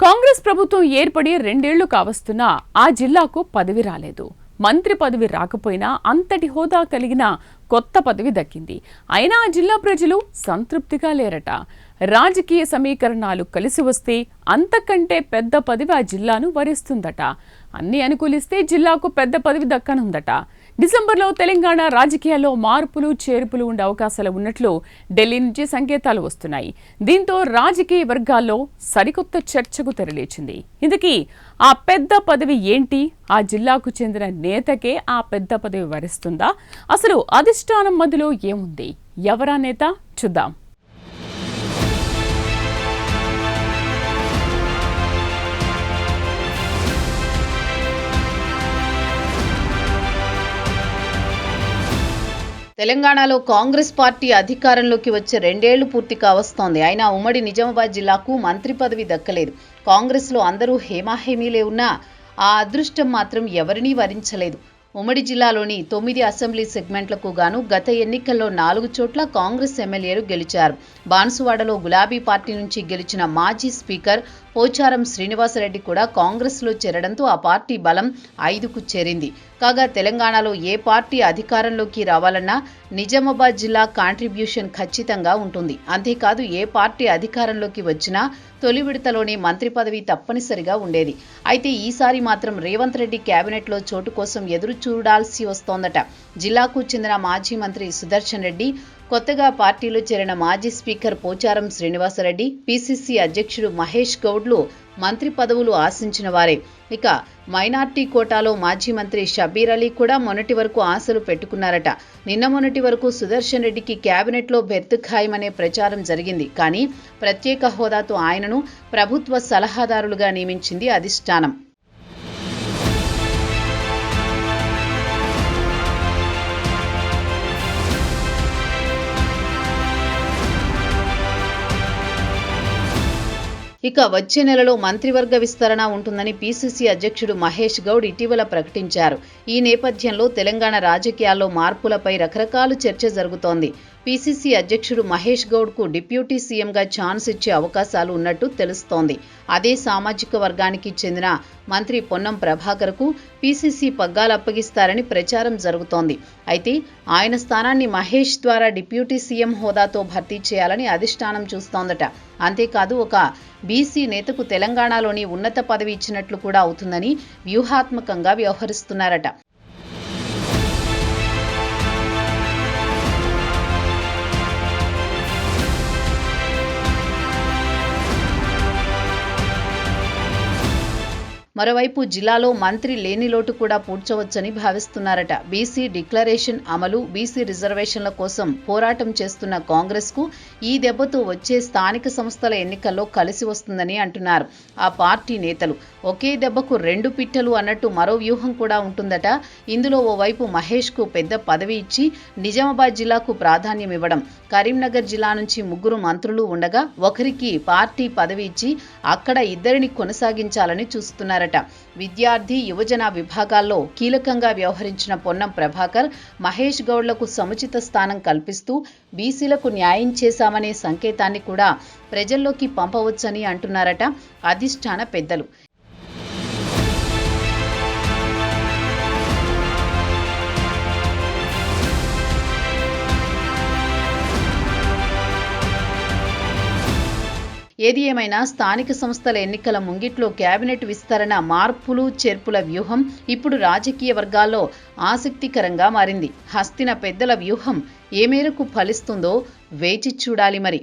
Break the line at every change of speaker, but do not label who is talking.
కాంగ్రెస్ ప్రభుత్వం ఏర్పడి 2 ఏళ్లు కావస్తున్నా ఆ జిల్లాకు పదవి రాలేదు. మంత్రి పదవి రాకపోయినా అంతటి హోదా కలిగిన కొత్త పదవి దక్కింది. అయినా ఆ జిల్లా ప్రజలు సంతృప్తిగా లేరట. రాజకీయ సమీకరణాలు కలిసి వస్తే అంతకంటే పెద్ద పదవి ఆ జిల్లాను వరిస్తుందట. అన్ని అనుకూలిస్తే జిల్లాకు పెద్ద పదవి దక్కనుందట. డిసెంబర్లో తెలంగాణ రాజకీయాల్లో మార్పులు చేర్పులు ఉండే అవకాశాలు ఉన్నట్లు ఢిల్లీ నుంచి సంకేతాలు వస్తున్నాయి. దీంతో రాజకీయ వర్గాల్లో సరికొత్త చర్చకు తెరలేచింది. ఇందుకీ ఆ పెద్ద పదవి ఏంటి? ఆ జిల్లాకు చెందిన నేతకే ఆ పెద్ద పదవి వరిస్తుందా? అసలు అధిష్టానం మధ్యలో ఏముంది? ఎవరా నేత? చూద్దాం.
తెలంగాణలో కాంగ్రెస్ పార్టీ అధికారంలోకి వచ్చే 2 ఏళ్లు పూర్తి కావస్తోంది. అయినా ఉమ్మడి నిజామాబాద్ జిల్లాకు మంత్రి పదవి దక్కలేదు. కాంగ్రెస్లో అందరూ హేమాహేమీలే ఉన్నా ఆ అదృష్టం మాత్రం ఎవరినీ వరించలేదు. ఉమ్మడి జిల్లాలోని 9 అసెంబ్లీ సెగ్మెంట్లకు గాను గత ఎన్నికల్లో 4 చోట్ల కాంగ్రెస్ ఎమ్మెల్యేలు గెలిచారు. బాన్సువాడలో గులాబీ పార్టీ నుంచి గెలిచిన మాజీ స్పీకర్ పోచారం శ్రీనివాసరెడ్డి కూడా కాంగ్రెస్లో చేరడంతో ఆ పార్టీ బలం 5కు చేరింది. కాగా తెలంగాణలో ఏ పార్టీ అధికారంలోకి రావాలన్నా నిజామాబాద్ జిల్లా కాంట్రిబ్యూషన్ ఖచ్చితంగా ఉంటుంది. అంతేకాదు ఏ పార్టీ అధికారంలోకి వచ్చినా తొలి విడతలోనే మంత్రి పదవి తప్పనిసరిగా ఉండేది. అయితే ఈసారి మాత్రం రేవంత్ రెడ్డి కేబినెట్లో చోటు కోసం ఎదురు చూడాల్సి వస్తోందట. జిల్లాకు చెందిన మాజీ మంత్రి సుదర్శన్ రెడ్డి, కొత్తగా పార్టీలో చేరిన మాజీ స్పీకర్ పోచారం శ్రీనివాసరెడ్డి, పీసీసీ అధ్యక్షుడు మహేష్ గౌడ్లు మంత్రి పదవులు ఆశించిన వారే. ఇక మైనార్టీ కోటాలో మాజీ మంత్రి షబీర్ అలీ కూడా మొన్నటి వరకు ఆశలు పెట్టుకున్నారట. నిన్న మొన్నటి వరకు సుదర్శన్ రెడ్డికి కేబినెట్లో బెర్త్ ఖాయమనే ప్రచారం జరిగింది. కానీ ప్రత్యేక హోదాతో ఆయనను ప్రభుత్వ సలహాదారులుగా నియమించింది అధిష్టానం. ఇక వచ్చే నెలలో మంత్రివర్గ విస్తరణ ఉంటుందని పీసీసీ అధ్యక్షుడు మహేష్ గౌడ్ ఇటీవల ప్రకటించారు. ఈ నేపథ్యంలో తెలంగాణ రాజకీయాల్లో మార్పులపై రకరకాల చర్చ జరుగుతోంది. పీసీసీ అధ్యక్షుడు మహేష్ గౌడ్కు డిప్యూటీ సీఎంగా ఛాన్స్ ఇచ్చే అవకాశాలు ఉన్నట్టు తెలుస్తోంది. అదే సామాజిక వర్గానికి చెందిన మంత్రి పొన్నం ప్రభాకర్కు పీసీసీ పగ్గాలు అప్పగిస్తారని ప్రచారం జరుగుతోంది. అయితే ఆయన స్థానాన్ని మహేష్ ద్వారా డిప్యూటీ సీఎం హోదాతో భర్తీ చేయాలని అధిష్టానం చూస్తోందట. అంతేకాదు ఒక బీసీ నేతకు తెలంగాణలోని ఉన్నత పదవి ఇచ్చినట్లు కూడా అవుతుందని వ్యూహాత్మకంగా వ్యవహరిస్తున్నారట. మరోవైపు జిల్లాలో మంత్రి లేని లోటు కూడా పూడ్చవచ్చని భావిస్తున్నారట. బీసీ డిక్లరేషన్ అమలు, బీసీ రిజర్వేషన్ల కోసం పోరాటం చేస్తున్న కాంగ్రెస్కు ఈ దెబ్బతో వచ్చే స్థానిక సంస్థల ఎన్నికల్లో కలిసి వస్తుందని అంటున్నారు ఆ పార్టీ నేతలు. ఒకే దెబ్బకు 2 పిట్టలు అన్నట్టు మరో వ్యూహం కూడా ఉంటుందట. ఇందులో ఓవైపు మహేష్కు పెద్ద పదవి ఇచ్చి నిజామాబాద్ జిల్లాకు ప్రాధాన్యం ఇవ్వడం, కరీంనగర్ జిల్లా నుంచి 3 మంత్రులు ఉండగా ఒకరికి పార్టీ పదవి ఇచ్చి అక్కడ 2ని కొనసాగించాలని చూస్తున్నారట. విద్యార్థి, యువజన విభాగాల్లో కీలకంగా వ్యవహరించిన పొన్నం ప్రభాకర్, మహేష్ గౌడ్లకు సముచిత స్థానం కల్పిస్తూ బీసీలకు న్యాయం చేశామనే సంకేతాన్ని కూడా ప్రజల్లోకి పంపవచ్చని అంటున్నారట అధిష్టాన పెద్దలు. ఏది ఏమైనా స్థానిక సంస్థల ఎన్నికల ముంగిట్లో కేబినెట్ విస్తరణ, మార్పులు చేర్పుల వ్యూహం ఇప్పుడు రాజకీయ వర్గాల్లో ఆసక్తికరంగా మారింది. హస్తిన పెద్దల వ్యూహం ఏ మేరకు ఫలిస్తుందో వేచి చూడాలి మరి.